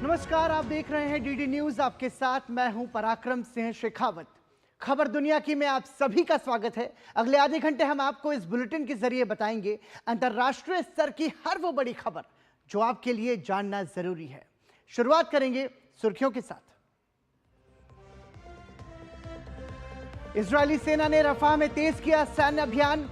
नमस्कार, आप देख रहे हैं डीडी न्यूज। आपके साथ मैं हूं पराक्रम सिंह शेखावत। खबर दुनिया की में आप सभी का स्वागत है। अगले आधे घंटे हम आपको इस बुलेटिन के जरिए बताएंगे अंतर्राष्ट्रीय स्तर की हर वो बड़ी खबर जो आपके लिए जानना जरूरी है। शुरुआत करेंगे सुर्खियों के साथ। इजरायली सेना ने रफाह में तेज किया सैन्य अभियान।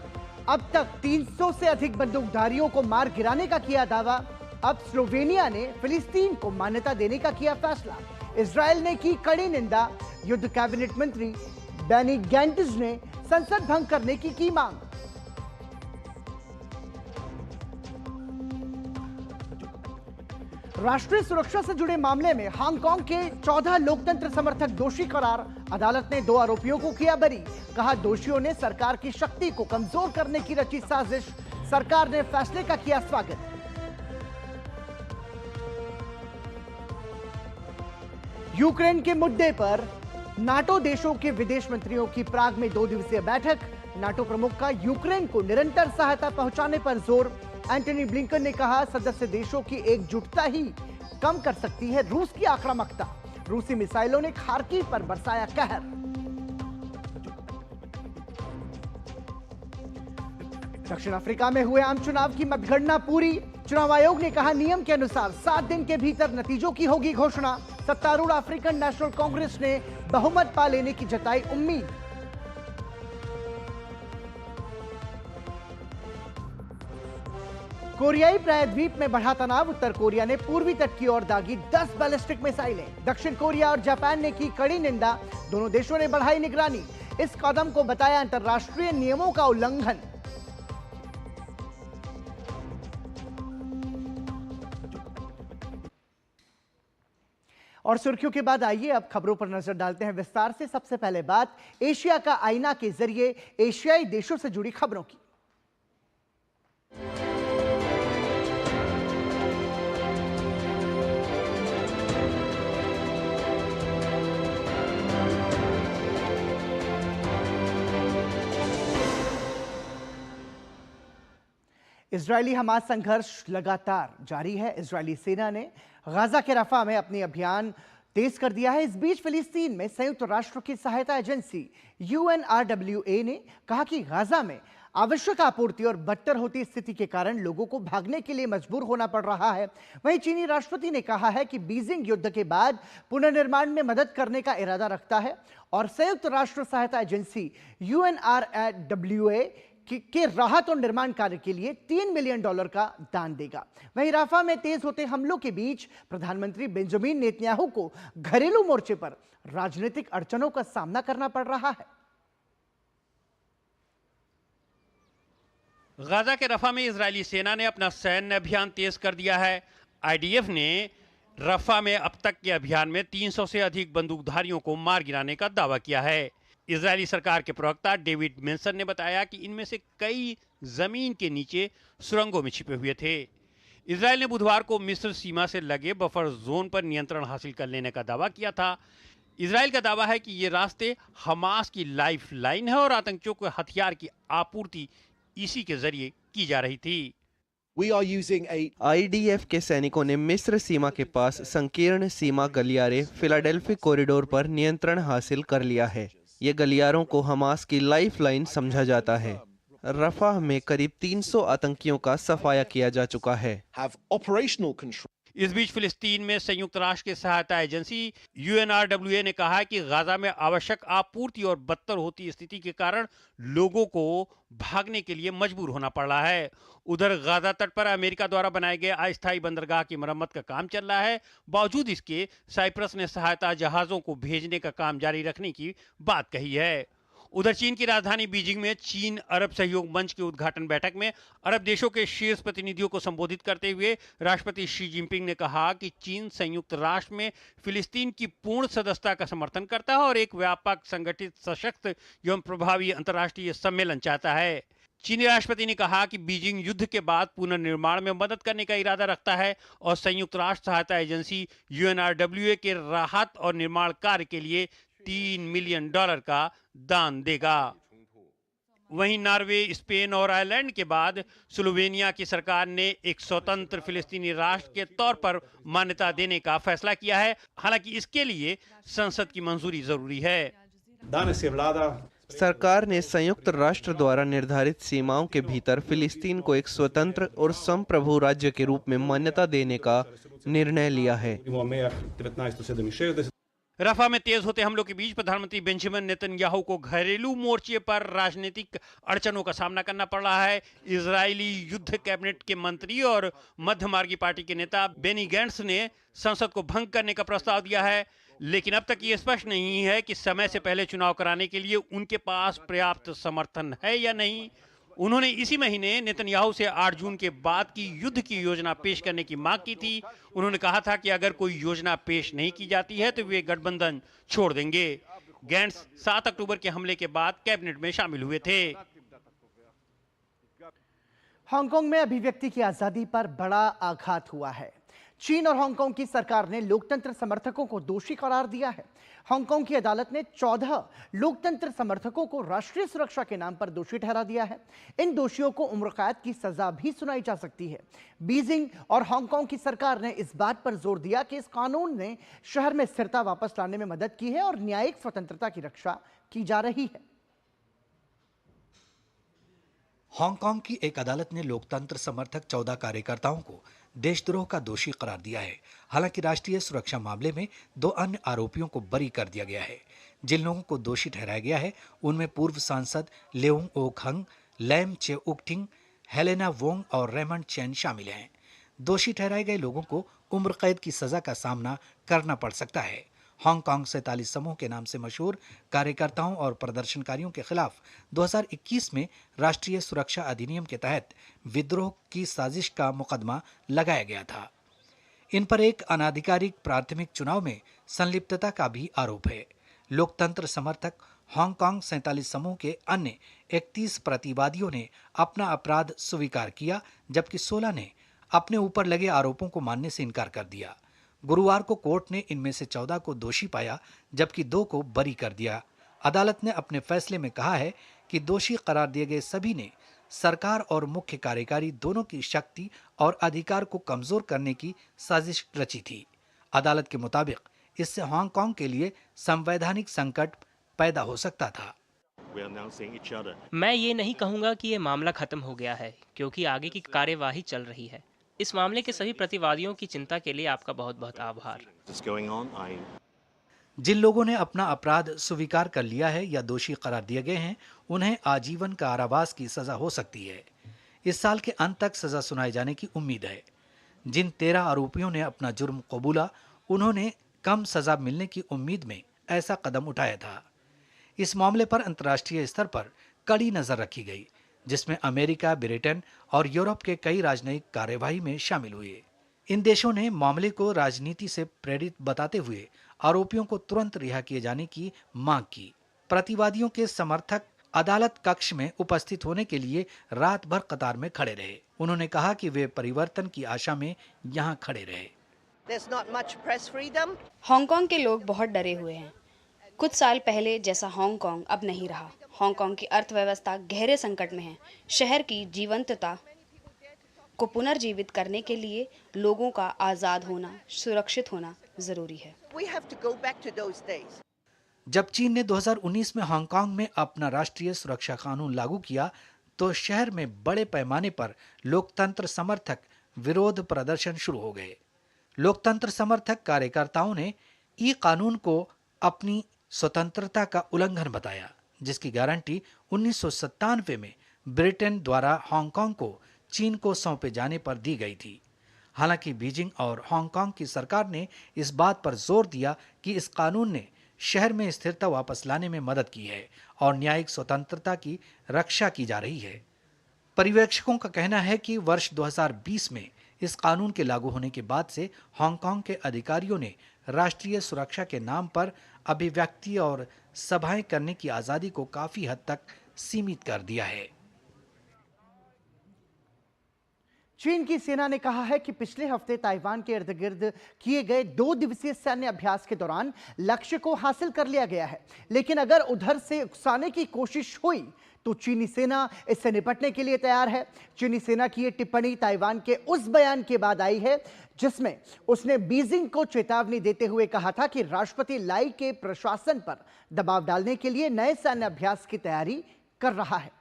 अब तक 300 से अधिक बंदूकधारियों को मार गिराने का किया दावा। अब स्लोवेनिया ने फिलिस्तीन को मान्यता देने का किया फैसला। इजरायल ने की कड़ी निंदा। युद्ध कैबिनेट मंत्री बेनी गैंट्स ने संसद भंग करने की मांग। राष्ट्रीय सुरक्षा से जुड़े मामले में हांगकांग के 14 लोकतंत्र समर्थक दोषी करार। अदालत ने 2 आरोपियों को किया बरी। कहा, दोषियों ने सरकार की शक्ति को कमजोर करने की रची साजिश। सरकार ने फैसले का किया स्वागत। यूक्रेन के मुद्दे पर नाटो देशों के विदेश मंत्रियों की प्राग में 2 दिवसीय बैठक। नाटो प्रमुख का यूक्रेन को निरंतर सहायता पहुंचाने पर जोर। एंटनी ब्लिंकन ने कहा, सदस्य देशों की एकजुटता ही कम कर सकती है रूस की आक्रामकता। रूसी मिसाइलों ने खार्किव पर बरसाया कहर। दक्षिण अफ्रीका में हुए आम चुनाव की मतगणना पूरी। चुनाव आयोग ने कहा, नियम के अनुसार 7 दिन के भीतर नतीजों की होगी घोषणा। सत्तारूढ़ अफ्रीकन नेशनल कांग्रेस ने बहुमत पा लेने की जताई उम्मीद। कोरियाई प्रायद्वीप में बढ़ा तनाव। उत्तर कोरिया ने पूर्वी तट की ओर दागी 10 बैलिस्टिक मिसाइलें। दक्षिण कोरिया और जापान ने की कड़ी निंदा। दोनों देशों ने बढ़ाई निगरानी। इस कदम को बताया अंतर्राष्ट्रीय नियमों का उल्लंघन। और सुर्खियों के बाद आइए अब खबरों पर नजर डालते हैं विस्तार से। सबसे पहले बात एशिया का आईना के जरिए एशियाई देशों से जुड़ी खबरों की। इजरायली हमास संघर्ष लगातार जारी है। इजरायली सेना ने गाजा के रफा में अपनी अभियान तेज कर दिया है। इस बीच फिलिस्तीन में संयुक्त राष्ट्र की सहायता एजेंसी UNRWA ने कहा कि गाजा में आवश्यक आपूर्ति और बदतर होती स्थिति के कारण लोगों को भागने के लिए मजबूर होना पड़ रहा है। वहीं चीनी राष्ट्रपति ने कहा है कि बीजिंग युद्ध के बाद पुनर्निर्माण में मदद करने का इरादा रखता है और संयुक्त राष्ट्र सहायता एजेंसी UNRWA के राहत और निर्माण कार्य के लिए $3 मिलियन का दान देगा। वहीं राफा में तेज होते हमलों के बीच प्रधानमंत्री बेंजामिन नेतन्याहू को घरेलू मोर्चे पर राजनीतिक अड़चनों का सामना करना पड़ रहा है। गाजा के रफा में इजरायली सेना ने अपना सैन्य अभियान तेज कर दिया है। IDF ने रफा में अब तक के अभियान में 300 से अधिक बंदूकधारियों को मार गिराने का दावा किया है। इजरायली सरकार के प्रवक्ता डेविड मेंसन ने बताया कि इनमें से कई जमीन के नीचे सुरंगों में छिपे हुए थे। इजरायल ने बुधवार को मिस्र सीमा से लगे बफर जोन पर नियंत्रण हासिल कर लेने का दावा किया था। इजरायल का दावा है कि ये रास्ते हमास की लाइफ लाइन है और आतंकियों को हथियार की आपूर्ति इसी के जरिए की जा रही थी। IDF के सैनिकों ने मिस्र सीमा के पास संकीर्ण सीमा गलियारे फिलाडेल्फी कॉरिडोर पर नियंत्रण हासिल कर लिया है। ये गलियारों को हमास की लाइफलाइन समझा जाता है। रफाह में करीब 300 आतंकियों का सफाया किया जा चुका है। इस बीच फिलिस्तीन में संयुक्त राष्ट्र की सहायता एजेंसी UNRWA ने कहा है कि गाजा में आवश्यक आपूर्ति और बदतर होती स्थिति के कारण लोगों को भागने के लिए मजबूर होना पड़ रहा है। उधर गाजा तट पर अमेरिका द्वारा बनाए गए अस्थायी बंदरगाह की मरम्मत का काम चल रहा है। बावजूद इसके साइप्रस ने सहायता जहाजों को भेजने का काम जारी रखने की बात कही है। उधर चीन की राजधानी बीजिंग में चीन अरब सहयोग मंच की उद्घाटन बैठक में अरब देशों के शीर्ष प्रतिनिधियों को संबोधित करते हुए राष्ट्रपति शी जिनपिंग ने कहा कि चीन संयुक्त राष्ट्र में फिलिस्तीन की पूर्ण सदस्यता का समर्थन करता है और एक व्यापक, संगठित, सशक्त एवं प्रभावी अंतर्राष्ट्रीय सम्मेलन चाहता है। चीनी राष्ट्रपति ने कहा कि बीजिंग युद्ध के बाद पुनर्निर्माण में मदद करने का इरादा रखता है और संयुक्त राष्ट्र सहायता एजेंसी UNRWA के राहत और निर्माण कार्य के लिए $3 मिलियन का दान देगा। वहीं नॉर्वे, स्पेन और आयरलैंड के बाद स्लोवेनिया की सरकार ने एक स्वतंत्र फिलिस्तीनी राष्ट्र के तौर पर मान्यता देने का फैसला किया है। हालांकि इसके लिए संसद की मंजूरी जरूरी है। सरकार ने संयुक्त राष्ट्र द्वारा निर्धारित सीमाओं के भीतर फिलिस्तीन को एक स्वतंत्र और संप्रभु राज्य के रूप में मान्यता देने का निर्णय लिया है। रफा में तेज होते हमलों के बीच प्रधानमंत्री बेंजामिन नेतन्याहू को घरेलू मोर्चे पर राजनीतिक अड़चनों का सामना करना पड़ रहा है। इजरायली युद्ध कैबिनेट के मंत्री और मध्यमार्गी पार्टी के नेता बेनी गैंट्स ने संसद को भंग करने का प्रस्ताव दिया है, लेकिन अब तक ये स्पष्ट नहीं है कि समय से पहले चुनाव कराने के लिए उनके पास पर्याप्त समर्थन है या नहीं। उन्होंने इसी महीने नेतन्याहू से 8 जून के बाद की युद्ध की योजना पेश करने की मांग की थी। उन्होंने कहा था कि अगर कोई योजना पेश नहीं की जाती है तो वे गठबंधन छोड़ देंगे। गैंट्स 7 अक्टूबर के हमले के बाद कैबिनेट में शामिल हुए थे। हांगकांग में अभिव्यक्ति की आजादी पर बड़ा आघात हुआ है। चीन और हांगकांग की सरकार ने लोकतंत्र समर्थकों को दोषी करार दिया है। हांगकांग की अदालत ने 14 लोकतंत्र समर्थकों को राष्ट्रीय सुरक्षा के नाम पर दोषी ठहरा दिया है। इन दोषियों को उम्र कैद की सजा भी सुनाई जा सकती है। बीजिंग और हांगकांग की सरकार ने इस बात पर जोर दिया कि इस कानून ने शहर में स्थिरता वापस लाने में मदद की है और न्यायिक स्वतंत्रता की रक्षा की जा रही है। हांगकांग की एक अदालत ने लोकतंत्र समर्थक 14 कार्यकर्ताओं को देशद्रोह का दोषी करार दिया है। हालांकि राष्ट्रीय सुरक्षा मामले में 2 अन्य आरोपियों को बरी कर दिया गया है। जिन लोगों को दोषी ठहराया गया है उनमें पूर्व सांसद लेउंग ओक हंग, लैम चे उक्टिंग, हेलेना वोंग और रेमंड चैन शामिल हैं। दोषी ठहराए गए लोगों को उम्र कैद की सजा का सामना करना पड़ सकता है। हांगकांग 47 समूह के नाम से मशहूर कार्यकर्ताओं और प्रदर्शनकारियों के खिलाफ 2021 में राष्ट्रीय सुरक्षा अधिनियम के तहत विद्रोह की साजिश का मुकदमा लगाया गया था। इन पर एक अनाधिकारिक प्राथमिक चुनाव में संलिप्तता का भी आरोप है। लोकतंत्र समर्थक हांगकांग 47 समूह के अन्य 31 प्रतिवादियों ने अपना अपराध स्वीकार किया, जबकि 16 ने अपने ऊपर लगे आरोपों को मानने से इनकार कर दिया। गुरुवार को कोर्ट ने इनमें से 14 को दोषी पाया, जबकि 2 को बरी कर दिया। अदालत ने अपने फैसले में कहा है कि दोषी करार दिए गए सभी ने सरकार और मुख्य कार्यकारी दोनों की शक्ति और अधिकार को कमजोर करने की साजिश रची थी। अदालत के मुताबिक इससे हांगकांग के लिए संवैधानिक संकट पैदा हो सकता था। मैं ये नहीं कहूँगा कि ये मामला खत्म हो गया है, क्योंकि आगे की कार्यवाही चल रही है। इस मामले के सभी प्रतिवादियों की चिंता के लिए आपका बहुत बहुत आभार। जिन लोगों ने अपना अपराध स्वीकार कर लिया है या दोषी करार दिए गए हैं, उन्हें आजीवन कारावास की सजा हो सकती है। इस साल के अंत तक सजा सुनाए जाने की उम्मीद है। जिन 13 आरोपियों ने अपना जुर्म कबूला, उन्होंने कम सजा मिलने की उम्मीद में ऐसा कदम उठाया था। इस मामले पर अंतर्राष्ट्रीय स्तर पर कड़ी नजर रखी गई, जिसमें अमेरिका, ब्रिटेन और यूरोप के कई राजनयिक कार्यवाही में शामिल हुए। इन देशों ने मामले को राजनीति से प्रेरित बताते हुए आरोपियों को तुरंत रिहा किए जाने की मांग की। प्रतिवादियों के समर्थक अदालत कक्ष में उपस्थित होने के लिए रात भर कतार में खड़े रहे। उन्होंने कहा कि वे परिवर्तन की आशा में यहाँ खड़े रहे। हांगकांग के लोग बहुत डरे हुए हैं। कुछ साल पहले जैसा हांगकांग अब नहीं रहा। हांगकांग की अर्थव्यवस्था गहरे संकट में है। शहर की जीवंतता को पुनर्जीवित करने के लिए लोगों का आजाद होना, सुरक्षित होना जरूरी है। जब चीन ने 2019 में हांगकांग में अपना राष्ट्रीय सुरक्षा कानून लागू किया, तो शहर में बड़े पैमाने पर लोकतंत्र समर्थक विरोध प्रदर्शन शुरू हो गए। लोकतंत्र समर्थक कार्यकर्ताओं ने ई कानून को अपनी स्वतंत्रता का उल्लंघन बताया, जिसकी गारंटी 1997 में ब्रिटेन द्वारा हांगकांग को चीन को सौंपे जाने पर दी गई थी। हालांकि बीजिंग और हांगकांग की सरकार ने इस बात पर जोर दिया कि इस कानून ने शहर में स्थिरता वापस लाने में मदद की है और न्यायिक स्वतंत्रता की रक्षा की जा रही है। पर्यवेक्षकों का कहना है कि वर्ष 2020 में इस कानून के लागू होने के बाद से हांगकांग के अधिकारियों ने राष्ट्रीय सुरक्षा के नाम पर अभिव्यक्ति और सभाएं करने की आजादी को काफी हद तक सीमित कर दिया है। चीन की सेना ने कहा है कि पिछले हफ्ते ताइवान के इर्द गिर्द किए गए 2 दिवसीय सैन्य अभ्यास के दौरान लक्ष्य को हासिल कर लिया गया है, लेकिन अगर उधर से उकसाने की कोशिश हुई तो चीनी सेना इससे निपटने के लिए तैयार है। चीनी सेना की यह टिप्पणी ताइवान के उस बयान के बाद आई है जिसमें उसने बीजिंग को चेतावनी देते हुए कहा था कि राष्ट्रपति लाई के प्रशासन पर दबाव डालने के लिए नए सैन्य अभ्यास की तैयारी कर रहा है।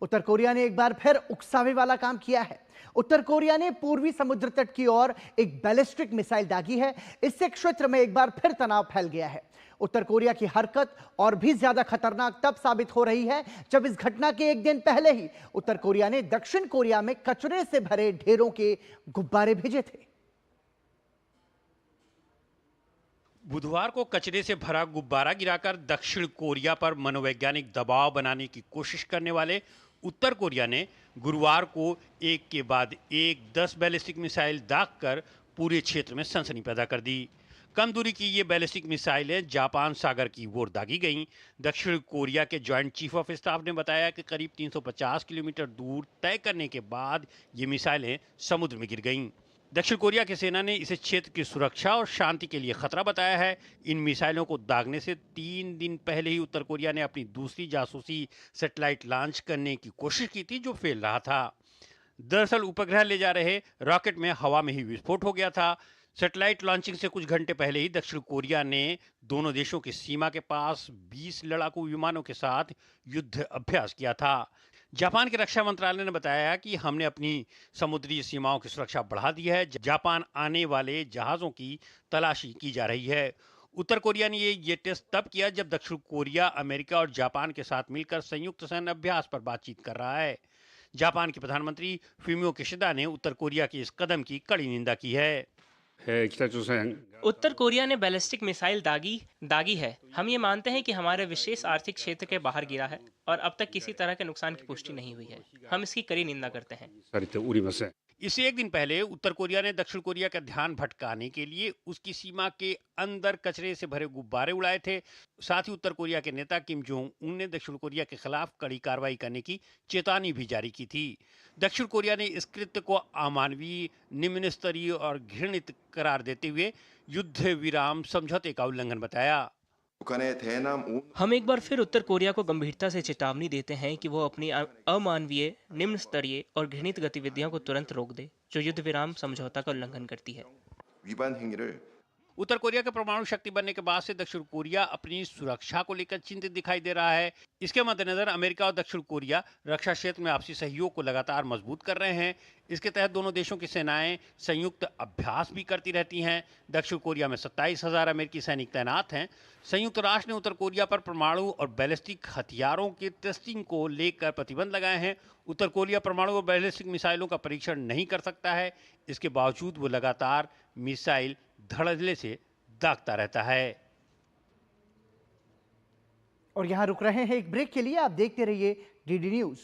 उत्तर कोरिया ने एक बार फिर उकसावे वाला काम किया है। उत्तर कोरिया ने पूर्वी समुद्र तट की ओर एक बैलिस्टिक मिसाइल दागी है। इससे क्षेत्र में एक बार फिर तनाव फैल गया है। उत्तर कोरिया की हरकत और भी ज्यादा खतरनाक तब साबित हो रही है जब इस घटना के एक दिन पहले ही उत्तर कोरिया ने दक्षिण कोरिया में कचरे से भरे ढेरों के गुब्बारे भेजे थे। बुधवार को कचरे से भरा गुब्बारा गिराकर दक्षिण कोरिया पर मनोवैज्ञानिक दबाव बनाने की कोशिश करने वाले उत्तर कोरिया ने गुरुवार को एक के बाद एक 10 बैलिस्टिक मिसाइल दागकर पूरे क्षेत्र में सनसनी पैदा कर दी। कम दूरी की ये बैलिस्टिक मिसाइलें जापान सागर की ओर दागी गईं। दक्षिण कोरिया के जॉइंट चीफ ऑफ स्टाफ ने बताया कि करीब 350 किलोमीटर दूर तय करने के बाद ये मिसाइलें समुद्र में गिर गईं। दक्षिण कोरिया की सेना ने इसे क्षेत्र की सुरक्षा और शांति के लिए खतरा बताया है। इन मिसाइलों को दागने से 3 दिन पहले ही उत्तर कोरिया ने अपनी दूसरी जासूसी सैटेलाइट लॉन्च करने की कोशिश की थी, जो फेल रहा था। दरअसल उपग्रह ले जा रहे रॉकेट में हवा में ही विस्फोट हो गया था। सैटेलाइट लॉन्चिंग से कुछ घंटे पहले ही दक्षिण कोरिया ने दोनों देशों की सीमा के पास 20 लड़ाकू विमानों के साथ युद्ध अभ्यास किया था। जापान के रक्षा मंत्रालय ने बताया कि हमने अपनी समुद्री सीमाओं की सुरक्षा बढ़ा दी है। जापान आने वाले जहाज़ों की तलाशी की जा रही है। उत्तर कोरिया ने ये टेस्ट तब किया जब दक्षिण कोरिया अमेरिका और जापान के साथ मिलकर संयुक्त सैन्य अभ्यास पर बातचीत कर रहा है। जापान के प्रधानमंत्री फूमियो किशिदा ने उत्तर कोरिया के इस कदम की कड़ी निंदा की है। उत्तर कोरिया ने बैलिस्टिक मिसाइल दागी है। हम ये मानते हैं कि हमारे विशेष आर्थिक क्षेत्र के बाहर गिरा है और अब तक किसी तरह के नुकसान की पुष्टि नहीं हुई है। हम इसकी कड़ी निंदा करते हैं। इससे एक दिन पहले उत्तर कोरिया ने दक्षिण कोरिया का ध्यान भटकाने के लिए उसकी सीमा के अंदर कचरे से भरे गुब्बारे उड़ाए थे। साथ ही उत्तर कोरिया के नेता किम जोंग उन ने दक्षिण कोरिया के खिलाफ कड़ी कार्रवाई करने की चेतावनी भी जारी की थी। दक्षिण कोरिया ने इस कृत्य को अमानवीय, निम्न स्तरीय और घृणित करार देते हुए युद्ध विराम समझौते का उल्लंघन बताया। हम एक बार फिर उत्तर कोरिया को गंभीरता से चेतावनी देते हैं कि वो अपनी अमानवीय, निम्न स्तरीय और घृणित गतिविधियों को तुरंत रोक दे जो युद्ध विराम समझौता का उल्लंघन करती है। उत्तर कोरिया के परमाणु शक्ति बनने के बाद से दक्षिण कोरिया अपनी सुरक्षा को लेकर चिंतित दिखाई दे रहा है। इसके मद्देनजर अमेरिका और दक्षिण कोरिया रक्षा क्षेत्र में आपसी सहयोग को लगातार मजबूत कर रहे हैं। इसके तहत दोनों देशों की सेनाएं संयुक्त अभ्यास भी करती रहती हैं। दक्षिण कोरिया में 27,000 अमेरिकी सैनिक तैनात हैं। संयुक्त राष्ट्र ने उत्तर कोरिया पर परमाणु और बैलिस्टिक हथियारों के टेस्टिंग को लेकर प्रतिबंध लगाए हैं। उत्तर कोरिया परमाणु और बैलिस्टिक मिसाइलों का परीक्षण नहीं कर सकता है। इसके बावजूद वो लगातार मिसाइल धड़ल्ले से दागता रहता है। और यहां रुक रहे हैं एक ब्रेक के लिए। आप देखते रहिए डीडी न्यूज।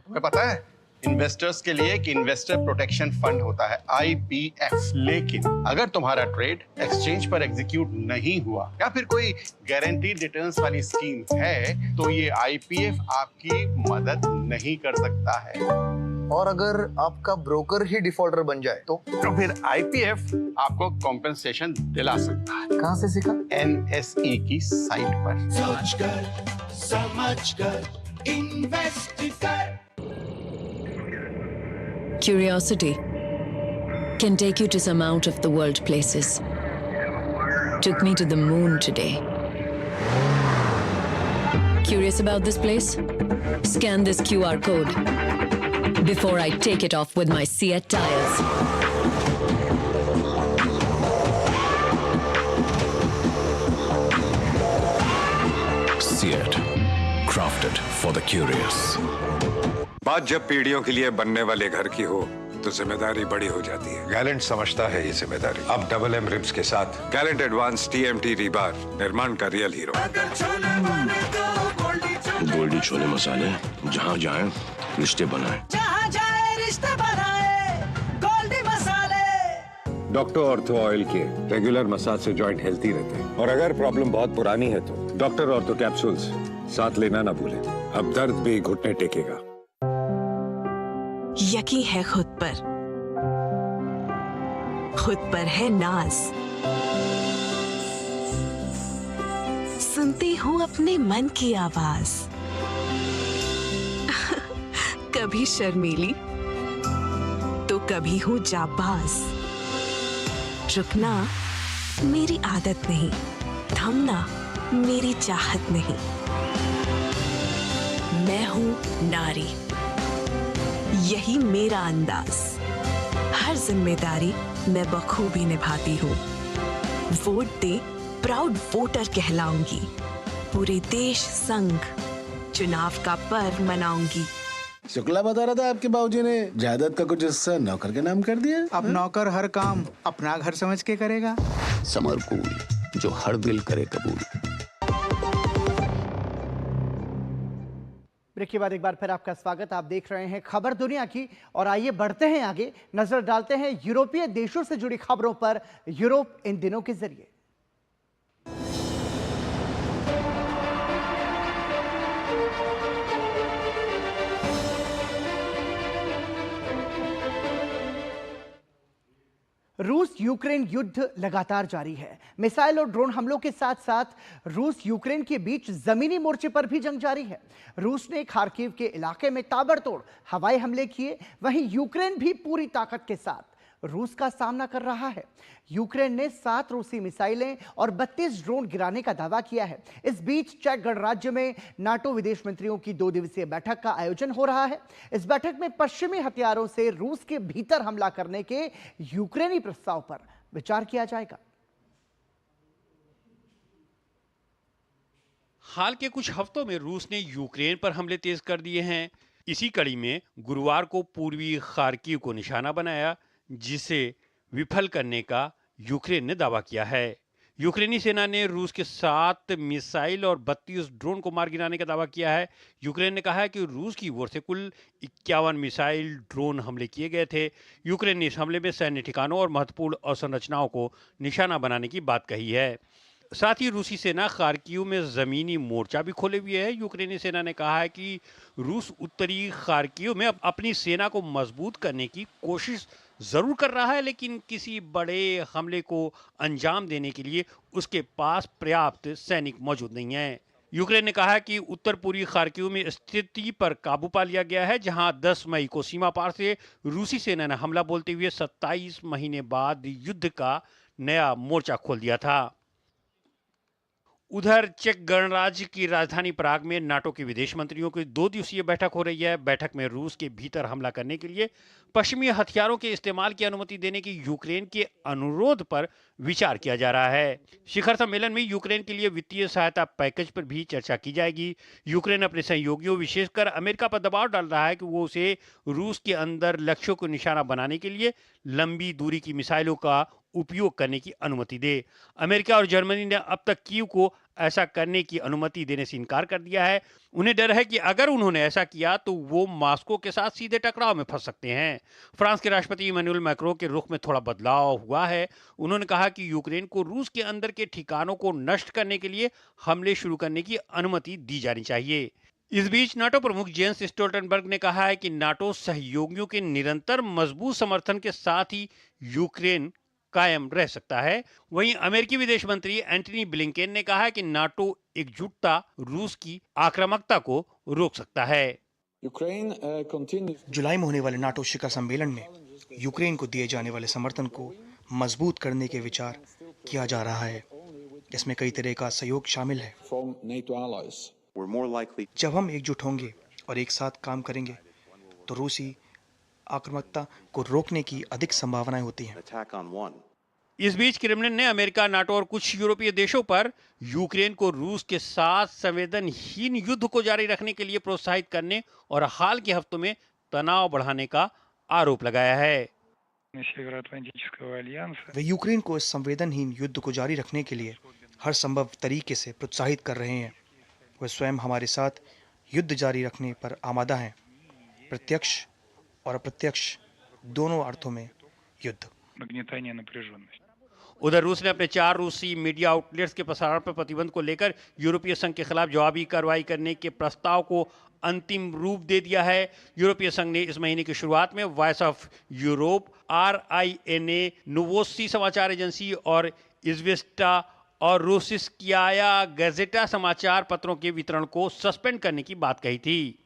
तुम्हें पता है इन्वेस्टर्स के लिए एक इन्वेस्टर प्रोटेक्शन फंड होता है IPF, लेकिन अगर तुम्हारा ट्रेड एक्सचेंज पर एग्जीक्यूट नहीं हुआ या फिर कोई गारंटीड रिटर्न्स वाली स्कीम है तो ये IPF आपकी मदद नहीं कर सकता है। और अगर आपका ब्रोकर ही डिफॉल्टर बन जाए तो फिर IPF आपको कॉम्पेंसेशन दिला सकता है। कहां से सीखा? NSE की साइट पर। समझ कर इन्वेस्ट कर। Curiosity can take you to some out of the world places. Took me to the moon today. Curious about this place? Scan this QR code before I take it off with my Seat tires. Seat, crafted for the curious. बात जब पीढ़ियों के लिए बनने वाले घर की हो तो जिम्मेदारी बड़ी हो जाती है। गैलेंट समझता है ये जिम्मेदारी। अब डबल M रिब्स के साथ गैलेंट एडवांस TMT रीबार, निर्माण का रियल हीरो। गोल्डी छोले मसाले, जहाँ जाए रिश्ते बनाए, जहाँ जाए रिश्ते बनाए, गोल्डी मसाले। डॉक्टर ऑर्थो ऑयल के रेगुलर मसाज से जॉइंट हेल्थी रहते हैं। और अगर प्रॉब्लम बहुत पुरानी है तो डॉक्टर ऑर्थो कैप्सूल्स साथ लेना ना भूलें। अब दर्द भी घुटने टेकेगा। यकीन है खुद पर है नाज। सुनती हूँ अपने मन की आवाज। कभी शर्मीली तो कभी हूँ जाबाज। रुकना मेरी आदत नहीं, थमना मेरी चाहत नहीं। मैं हूँ नारी, यही मेरा अंदाज। हर जिम्मेदारी मैं बखूबी निभाती हूँ। वोट दे, प्राउड वोटर कहलाऊंगी। पूरे देश संग चुनाव का पर्व मनाऊंगी। शुक्ला बता रहा था आपके बाबूजी ने जायदाद का कुछ हिस्सा नौकर के नाम कर दिया। अब नौकर हर काम अपना घर समझ के करेगा। समरकूल, जो हर दिल करे कबूल। ब्रेक के बाद एक बार फिर आपका स्वागत। आप देख रहे हैं खबर दुनिया की और आइए बढ़ते हैं आगे, नजर डालते हैं यूरोपीय देशों से जुड़ी खबरों पर यूरोप इन दिनों के जरिए। रूस यूक्रेन युद्ध लगातार जारी है। मिसाइल और ड्रोन हमलों के साथ साथ रूस यूक्रेन के बीच जमीनी मोर्चे पर भी जंग जारी है। रूस ने खार्किव के इलाके में ताबड़तोड़ हवाई हमले किए, वहीं यूक्रेन भी पूरी ताकत के साथ रूस का सामना कर रहा है। यूक्रेन ने 7 रूसी मिसाइलें और 32 ड्रोन गिराने का दावा किया है। इस बीच चेक गणराज्य में नाटो विदेश मंत्रियों की 2 दिवसीय बैठक का आयोजन हो रहा है। इस बैठक में पश्चिमी हथियारों से रूस के भीतर हमला करने के यूक्रेनी प्रस्ताव पर विचार किया जाएगा। हाल के कुछ हफ्तों में रूस ने यूक्रेन पर हमले तेज कर दिए हैं। इसी कड़ी में गुरुवार को पूर्वी खार्किव को निशाना बनाया, जिसे विफल करने का यूक्रेन ने दावा किया है। यूक्रेनी सेना ने रूस के 7 मिसाइल और 32 ड्रोन को मार गिराने का दावा किया है। यूक्रेन ने कहा है कि रूस की ओर से कुल 51 मिसाइल ड्रोन हमले किए गए थे। यूक्रेन ने इस हमले में सैन्य ठिकानों और महत्वपूर्ण अवसंरचनाओं को निशाना बनाने की बात कही है। साथ ही रूसी सेना खार्किव में जमीनी मोर्चा भी खोले हुए है। यूक्रेनी सेना ने कहा है कि रूस उत्तरी खार्किव में अपनी सेना को मजबूत करने की कोशिश जरूर कर रहा है, लेकिन किसी बड़े हमले को अंजाम देने के लिए उसके पास पर्याप्त सैनिक मौजूद नहीं है। यूक्रेन ने कहा है कि उत्तर पूर्वी खार्किव में स्थिति पर काबू पा लिया गया है, जहां 10 मई को सीमा पार से रूसी सेना ने हमला बोलते हुए 27 महीने बाद युद्ध का नया मोर्चा खोल दिया था। उधर चेक गणराज्य की राजधानी प्राग में नाटो के विदेश मंत्रियों की 2 दिवसीय बैठक हो रही है। बैठक में रूस के भीतर हमला करने के लिए पश्चिमी हथियारों के इस्तेमाल की अनुमति देने की यूक्रेन के अनुरोध पर विचार किया जा रहा है। शिखर सम्मेलन में यूक्रेन के लिए वित्तीय सहायता पैकेज पर भी चर्चा की जाएगी। यूक्रेन अपने सहयोगियों, विशेषकर अमेरिका पर दबाव डाल रहा है कि वो उसे रूस के अंदर लक्ष्यों को निशाना बनाने के लिए लंबी दूरी की मिसाइलों का उपयोग करने की अनुमति दे। अमेरिका और जर्मनी ने अब तक कीव को ऐसा करने की अनुमति देने से इनकार कर दिया है। उन्हें डर है कि अगर उन्होंने ऐसा किया तो वो मॉस्को के साथ सीधे टकराव में फंस सकते हैं। फ्रांस के राष्ट्रपति इमैनुअल मैक्रों के रुख में थोड़ा बदलाव हुआ है। उन्होंने कहा कि यूक्रेन को रूस के अंदर के ठिकानों को नष्ट करने के लिए हमले शुरू करने की अनुमति दी जानी चाहिए। इस बीच नाटो प्रमुख जेंस स्टोल्टनबर्ग ने कहा है कि नाटो सहयोगियों के निरंतर मजबूत समर्थन के साथ ही यूक्रेन कायम रह सकता है। वहीं अमेरिकी विदेश मंत्री एंटनी ब्लिंकेन ने कहा है कि नाटो एकजुटता रूस की आक्रामकता को रोक सकता है। जुलाई में होने वाले नाटो शिखर सम्मेलन में यूक्रेन को दिए जाने वाले समर्थन को मजबूत करने के विचार किया जा रहा है। इसमें कई तरह का सहयोग शामिल है। जब हम एकजुट होंगे और एक साथ काम करेंगे तो रूसी आक्रामकता को रोकने की अधिक संभावनाएं होती हैं। इस बीच क्रेमलिन ने अमेरिका, नाटो और कुछ यूरोपीय देशों पर यूक्रेन को रूस के साथ संवेदनहीन युद्ध को जारी रखने के लिए प्रोत्साहित करने और हाल के हफ्तों में तनाव बढ़ाने का आरोप लगाया है। वे यूक्रेन को इस संवेदनहीन युद्ध को जारी रखने के लिए हर संभव तरीके से प्रोत्साहित कर रहे हैं। वे स्वयं हमारे साथ युद्ध जारी रखने पर आमादा हैं, प्रत्यक्ष और अप्रत्यक्ष दोनों अर्थों में युद्ध। उधर रूस ने अपने 4 रूसी मीडिया आउटलेट्स के प्रसारण पर प्रतिबंध को लेकर यूरोपीय संघ के खिलाफ जवाबी कार्रवाई करने के प्रस्ताव को अंतिम रूप दे दिया है। यूरोपीय संघ ने इस महीने की शुरुआत में वॉइस ऑफ यूरोप, RINA, नोवोस्सी समाचार एजेंसी और इज़वेस्टा और रूसिस्कियाया गैजेटा समाचार पत्रों के वितरण को सस्पेंड करने की बात कही थी।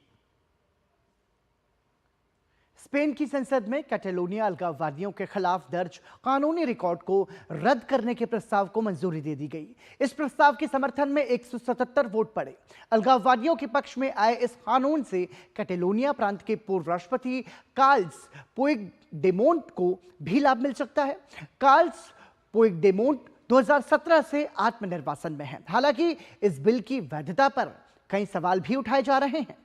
स्पेन की संसद में कैटेलोनिया अलगाववादियों के खिलाफ दर्ज कानूनी रिकॉर्ड को रद्द करने के प्रस्ताव को मंजूरी दे दी गई। इस प्रस्ताव के समर्थन में 177 वोट पड़े। अलगाववादियों के पक्ष में आए इस कानून से कैटेलोनिया प्रांत के पूर्व राष्ट्रपति कार्ल्स पुइगडेमोंट को भी लाभ मिल सकता है। कार्ल्स पुइगडेमोंट 2017 से आत्मनिर्वासन में है। हालांकि इस बिल की वैधता पर कई सवाल भी उठाए जा रहे हैं।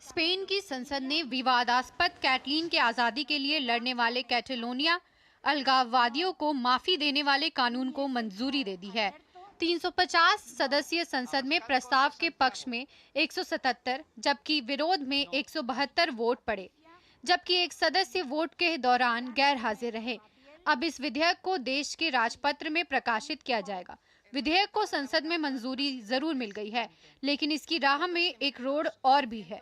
स्पेन की संसद ने विवादास्पद कैटलीन के आजादी के लिए लड़ने वाले कैटेलोनिया अलगाववादियों को माफी देने वाले कानून को मंजूरी दे दी है। 350 सदस्यीय संसद में प्रस्ताव के पक्ष में 177 जबकि विरोध में 172 वोट पड़े, जबकि एक सदस्य वोट के दौरान गैर हाजिर रहे। अब इस विधेयक को देश के राजपत्र में प्रकाशित किया जाएगा। विधेयक को संसद में मंजूरी जरूर मिल गई है, लेकिन इसकी राह में एक रोड और भी है।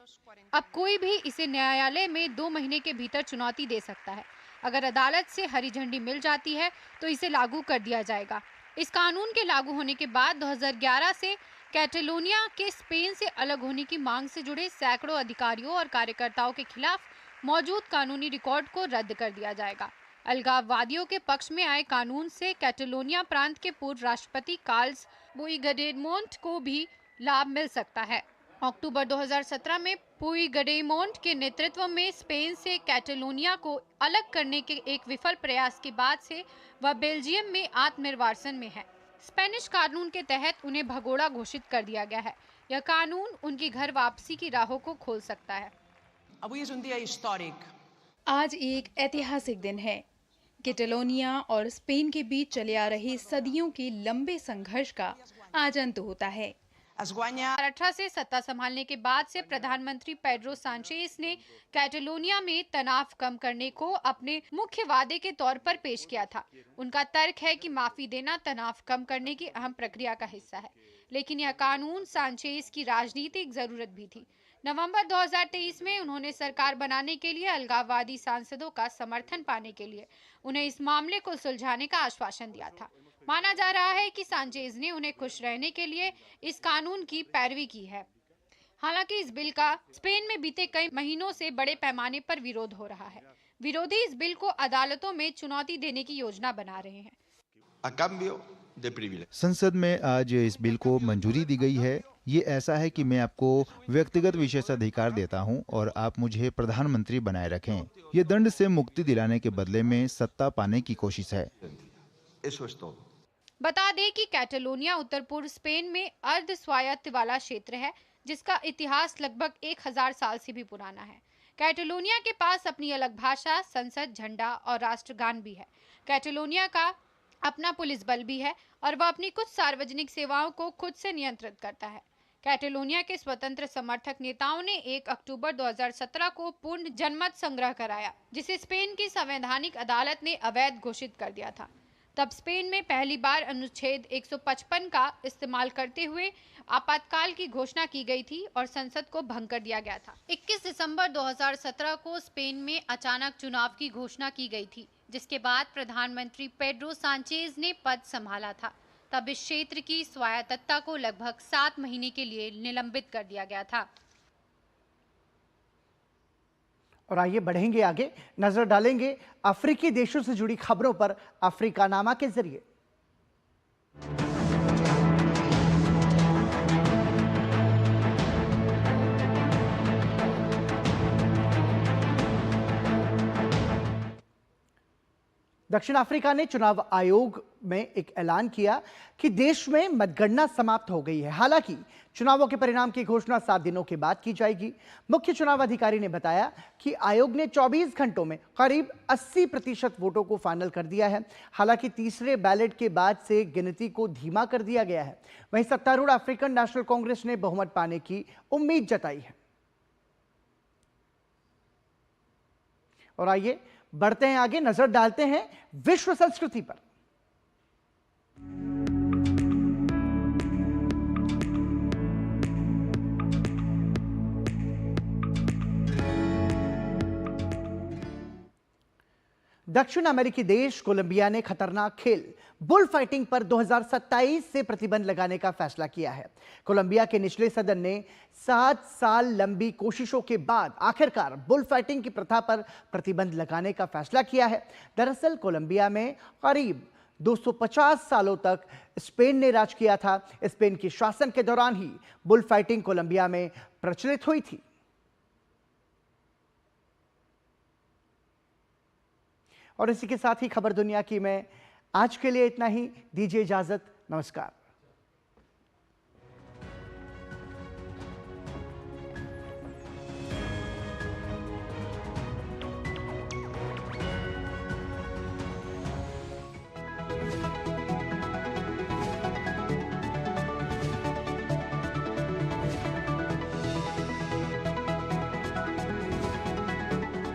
अब कोई भी इसे न्यायालय में 2 महीने के भीतर चुनौती दे सकता है। अगर अदालत से हरी झंडी मिल जाती है तो इसे लागू कर दिया जाएगा। इस कानून के लागू होने के बाद 2011 से कैटेलोनिया के स्पेन से अलग होने की मांग से जुड़े सैकड़ों अधिकारियों और कार्यकर्ताओं के खिलाफ मौजूद कानूनी रिकॉर्ड को रद्द कर दिया जाएगा। अलगाववादियों के पक्ष में आए कानून से कैटेलोनिया प्रांत के पूर्व राष्ट्रपति कार्ल्स पुइगडेमोंट को भी लाभ मिल सकता है। अक्टूबर 2017 में पुइगडेमोंट के नेतृत्व में स्पेन से कैटेलोनिया को अलग करने के एक विफल प्रयास के बाद से वह बेल्जियम में आत्मनिर्वासन में है। स्पेनिश कानून के तहत उन्हें भगोड़ा घोषित कर दिया गया है। यह कानून उनकी घर वापसी की राहों को खोल सकता है। आज एक ऐतिहासिक दिन है। कैटेलोनिया और स्पेन के बीच चले आ रहे सदियों के लंबे संघर्ष का आज अंत होता है। 2018 से सत्ता संभालने के बाद से प्रधानमंत्री पेड्रो सांचेज ने कैटेलोनिया में तनाव कम करने को अपने मुख्य वादे के तौर पर पेश किया था। उनका तर्क है कि माफी देना तनाव कम करने की अहम प्रक्रिया का हिस्सा है, लेकिन यह कानून सांचेज की राजनीतिक जरूरत भी थी। नवंबर 2023 में उन्होंने सरकार बनाने के लिए अलगाववादी सांसदों का समर्थन पाने के लिए उन्हें इस मामले को सुलझाने का आश्वासन दिया था। माना जा रहा है कि सांचेज ने उन्हें खुश रहने के लिए इस कानून की पैरवी की है। हालांकि इस बिल का स्पेन में बीते कई महीनों से बड़े पैमाने पर विरोध हो रहा है। विरोधी इस बिल को अदालतों में चुनौती देने की योजना बना रहे हैं। संसद में आज इस बिल को मंजूरी दी गई है। ये ऐसा है कि मैं आपको व्यक्तिगत विशेषाधिकार देता हूं और आप मुझे प्रधानमंत्री बनाए रखें। ये दंड से मुक्ति दिलाने के बदले में सत्ता पाने की कोशिश है। बता दें कि कैटेलोनिया उत्तर पूर्व स्पेन में अर्ध स्वायत्त वाला क्षेत्र है, जिसका इतिहास लगभग 1000 साल से भी पुराना है। कैटेलोनिया के पास अपनी अलग भाषा, संसद, झंडा और राष्ट्रगान भी है। कैटेलोनिया का अपना पुलिस बल भी है और वह अपनी कुछ सार्वजनिक सेवाओं को खुद से नियंत्रित करता है। कैटेलोनिया के स्वतंत्र समर्थक नेताओं ने 1 अक्टूबर 2017 को पूर्ण जनमत संग्रह कराया, जिसे स्पेन की संवैधानिक अदालत ने अवैध घोषित कर दिया था। तब स्पेन में पहली बार अनुच्छेद 155 का इस्तेमाल करते हुए आपातकाल की घोषणा की गई थी और संसद को भंग कर दिया गया था। 21 दिसंबर 2017 को स्पेन में अचानक चुनाव की घोषणा की गई थी, जिसके बाद प्रधानमंत्री पेड्रो सांचेज ने पद संभाला था। तब इस क्षेत्र की स्वायत्तता को लगभग 7 महीने के लिए निलंबित कर दिया गया था। और आइए बढ़ेंगे आगे, नजर डालेंगे अफ्रीकी देशों से जुड़ी खबरों पर अफ्रीकानामा के जरिए। दक्षिण अफ्रीका ने चुनाव आयोग में एक ऐलान किया कि देश में मतगणना समाप्त हो गई है। हालांकि चुनावों के परिणाम की घोषणा 7 दिनों के बाद की जाएगी। मुख्य चुनाव अधिकारी ने बताया कि आयोग ने 24 घंटों में करीब 80% वोटों को फाइनल कर दिया है। हालांकि तीसरे बैलेट के बाद से गिनती को धीमा कर दिया गया है। वहीं सत्तारूढ़ अफ्रीकन नेशनल कांग्रेस ने बहुमत पाने की उम्मीद जताई है। और आइए बढ़ते हैं आगे, नजर डालते हैं विश्व संस्कृति पर। दक्षिण अमेरिकी देश कोलंबिया ने खतरनाक खेल बुल फाइटिंग पर 2027 से प्रतिबंध लगाने का फैसला किया है। कोलंबिया के निचले सदन ने 7 साल लंबी कोशिशों के बाद आखिरकार बुल फाइटिंग की प्रथा पर प्रतिबंध लगाने का फैसला किया है। दरअसल कोलंबिया में करीब 250 सालों तक स्पेन ने राज किया था। स्पेन के शासन के दौरान ही बुल फाइटिंग कोलंबिया में प्रचलित हुई थी। और इसी के साथ ही खबर दुनिया की में आज के लिए इतना ही। दीजिए इजाजत। नमस्कार।